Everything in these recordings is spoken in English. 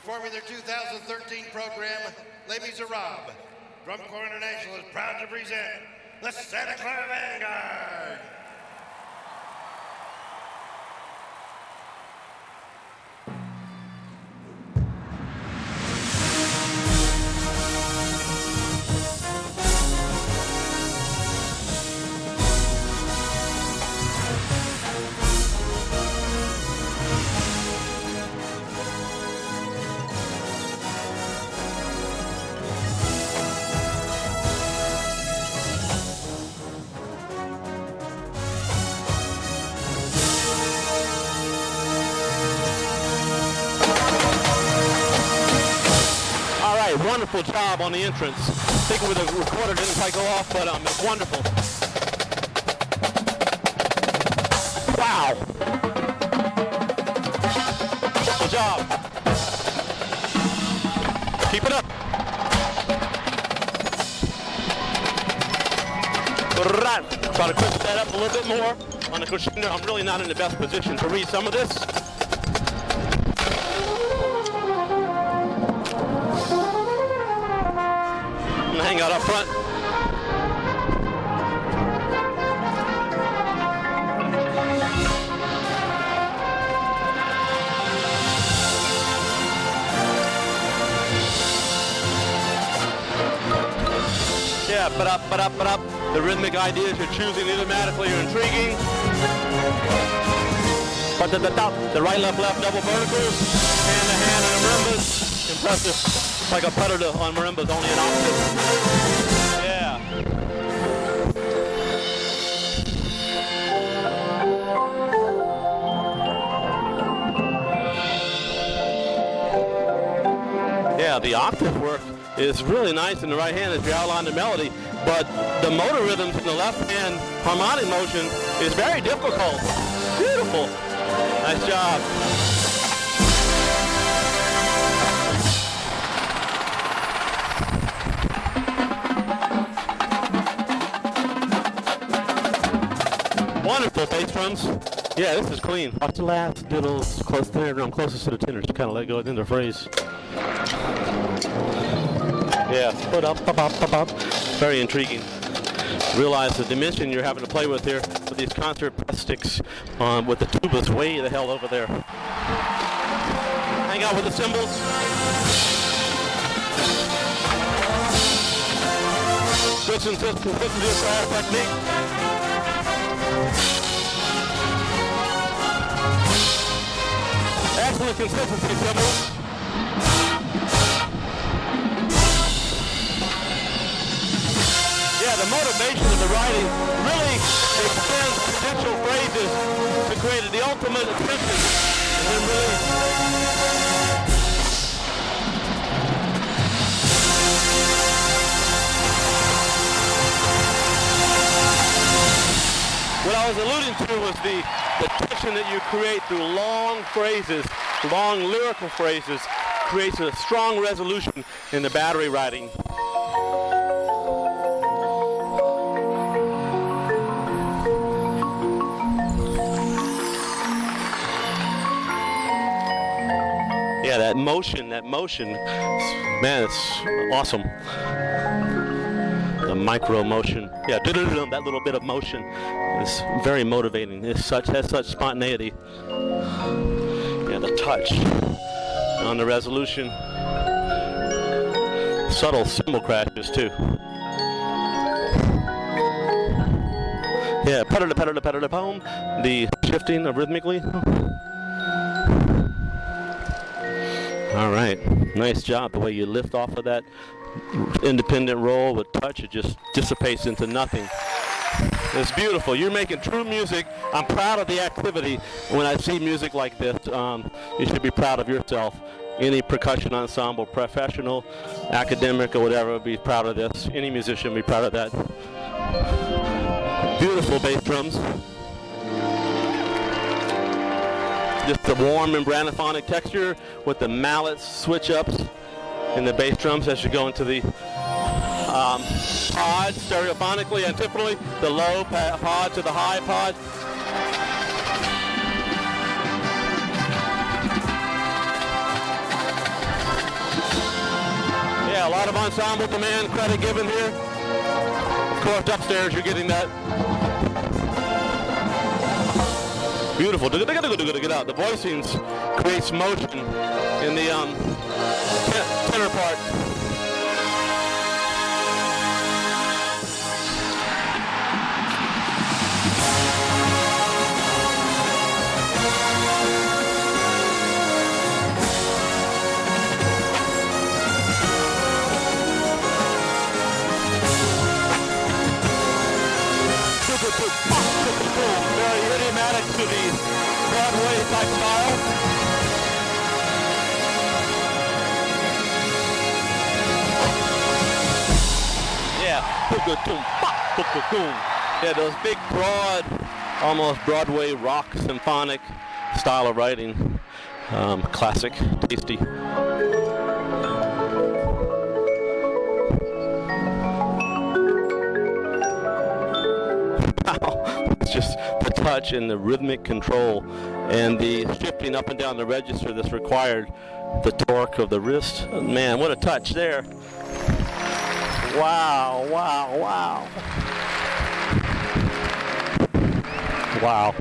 Performing their 2013 program, Les Miserables, Drum Corps International is proud to present the Clara Vanguard. Wonderful job on the entrance. I think with the recorder didn't quite go off, but it's wonderful. Wow. Good job. Keep it up. Right. Try to push that up a little bit more on the crescendo. I'm really not in the best position to read some of this. Hang out up front. Yeah, but up. The rhythmic ideas you're choosing idiomatically are intriguing. But at the top, the right, left, double verticals, hand to hand and marimbas. Impressive. Like a predator on marimbas, only an octave. Yeah. Yeah, the octave work is really nice in the right hand as you outline the melody, but the motor rhythms in the left hand harmonic motion is very difficult. Beautiful. Nice job. Wonderful bass drums. Yeah, this is clean. Watch the last little close snare drum closest to the tenor. Just kind of let go in the phrase. Yeah, put up. Very intriguing. Realize the dimension you're having to play with here with these concert press sticks with the tubas way the hell over there. Hang out with the cymbals. Switching to the technique. Excellent consistency, cymbals. Yeah, the motivation of the writing really extends potential phrases to create the ultimate attention. And then really what I was alluding to was the tension that you create through long phrases, long lyrical phrases, creates a strong resolution in the battery writing. Yeah, that motion, man, it's awesome. The micro motion, yeah, that little bit of motion is very motivating. It has such spontaneity. Yeah, the touch on the resolution. Subtle cymbal crashes too. Yeah, pedal-to-pedal-to-pedal-to-pom. The shifting rhythmically. All right, nice job. The way you lift off of that independent roll with touch, it just dissipates into nothing. It's beautiful. You're making true music. I'm proud of the activity. When I see music like this, you should be proud of yourself. Any percussion ensemble, professional, academic, or whatever, would be proud of this. Any musician would be proud of that. Beautiful bass drums. Just the warm membranophonic texture with the mallet switch-ups in the bass drums as you go into the pod, stereophonically, antiphonally, the low pod to the high pod. ensemble demand credit given here. Of course, upstairs you're getting that. Beautiful. Get out. The voicings creates motion in the tenor part. Very idiomatic to the Broadway type style. Yeah, those big, broad, almost Broadway rock symphonic style of writing. Classic, tasty. It's just the touch and the rhythmic control and the shifting up and down the register that's required, the torque of the wrist. Man, what a touch there. Wow, wow, wow. Wow.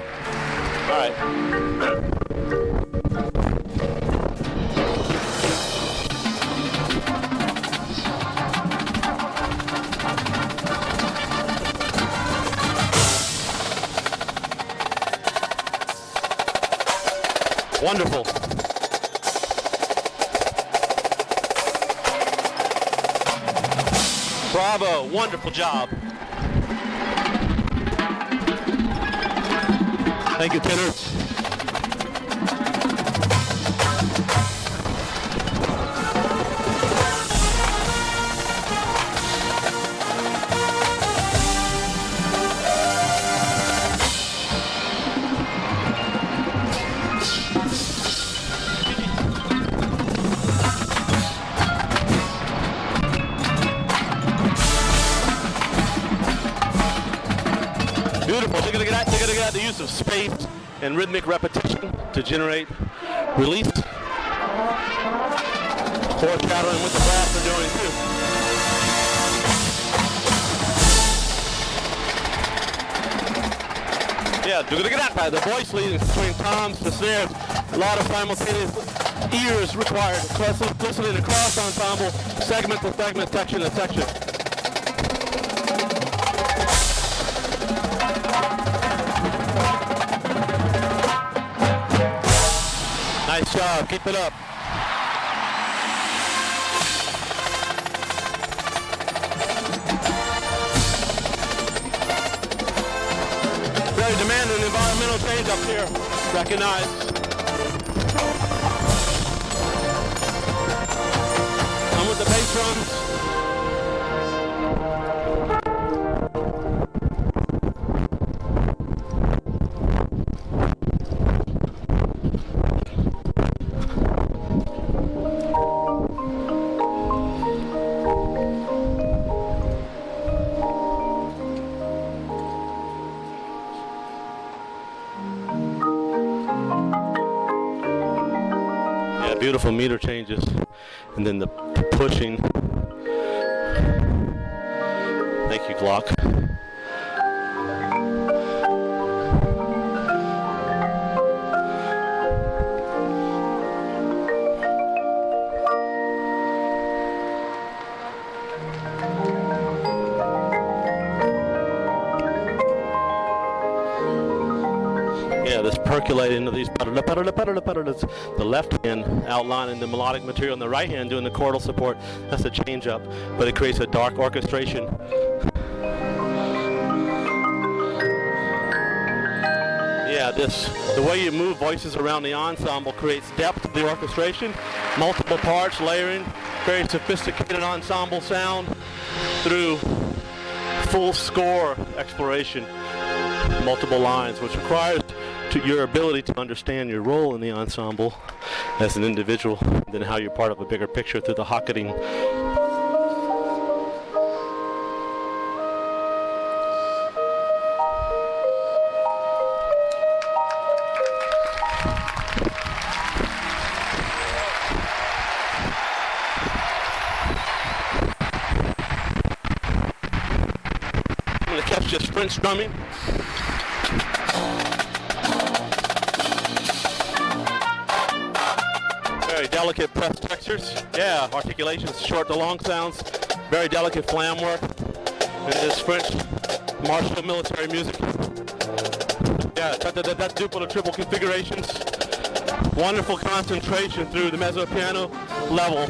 All right. Wonderful. Bravo, wonderful job. Thank you, tenor. Beautiful. They're gonna get out the use of space and rhythmic repetition to generate release. Foreshadowing what the brass are doing too. Yeah, they're gonna get out by the voice leading between toms to snares. A lot of simultaneous ears required. Listening across ensemble, segment to segment, section to section. Nice job, keep it up. Very demanding environmental change up here, recognize. I'm with the bass drums. Beautiful meter changes, and then the pushing. Thank you, Glock. Yeah, this percolating into these the left hand outlining the melodic material and the right hand doing the chordal support. That's a change up, but it creates a dark orchestration. Yeah, the way you move voices around the ensemble creates depth to the orchestration, multiple parts, layering, very sophisticated ensemble sound through full score exploration, multiple lines, which requires your ability to understand your role in the ensemble as an individual, and then how you're part of a bigger picture through the hocketing. French drumming. Very delicate press textures. Yeah, articulations, short to long sounds. Very delicate flam work. It is French martial military music. Yeah, that duple to triple configurations. Wonderful concentration through the mezzo piano level.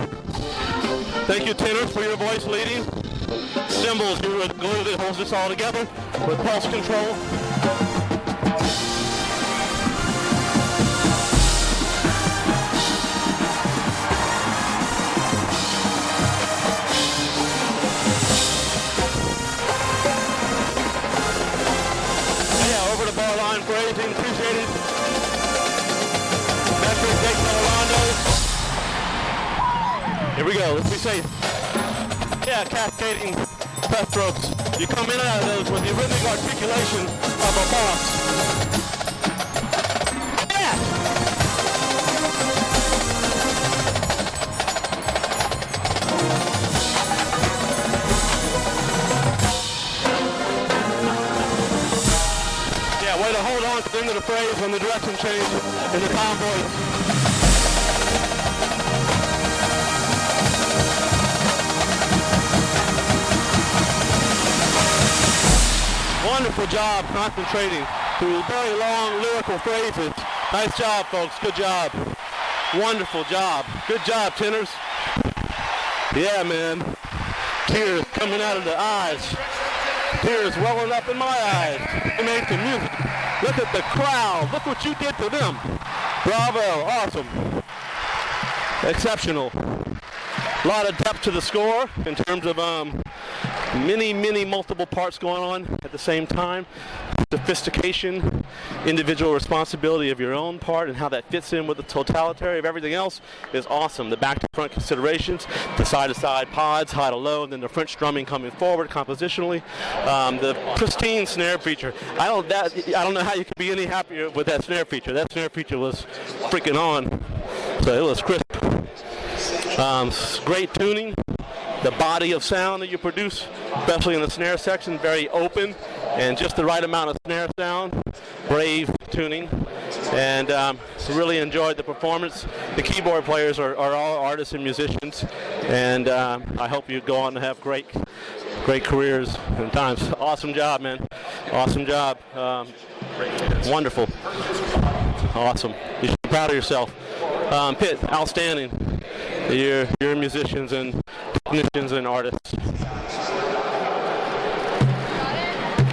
Thank you, tenors, for your voice leading. Cymbals, you are the glue that holds this all together with pulse control. Yeah, over the bar line phrasing, appreciated. Metric, Rondos. Here we go, let's be safe. Yeah, cascading press strokes. You come in and out of those with the rhythmic articulation of a boss. Yeah! Yeah, way to hold on to the end of the phrase when the direction change in the convoys. Wonderful job concentrating through very long lyrical phrases. Nice job, folks. Good job. Wonderful job. Good job, tenors. Yeah, man. Tears coming out of the eyes. Tears welling up in my eyes. Amazing music. Look at the crowd. Look what you did to them. Bravo. Awesome. Exceptional. A lot of depth to the score in terms of many multiple parts going on at the same time. Sophistication, individual responsibility of your own part and how that fits in with the totality of everything else is awesome. The back to front considerations, the side to side pods, high to low, and then the French drumming coming forward compositionally. The pristine snare feature. I don't know how you could be any happier with that snare feature. That snare feature was freaking on. So it was crisp. Great tuning. The body of sound that you produce, especially in the snare section, very open and just the right amount of snare sound. Brave tuning. And really enjoyed the performance. The keyboard players are all artists and musicians. And I hope you go on to have great careers and times. Awesome job, man. Awesome job. Wonderful. Awesome. You should be proud of yourself. Pitt, outstanding. You're musicians and technicians and artists.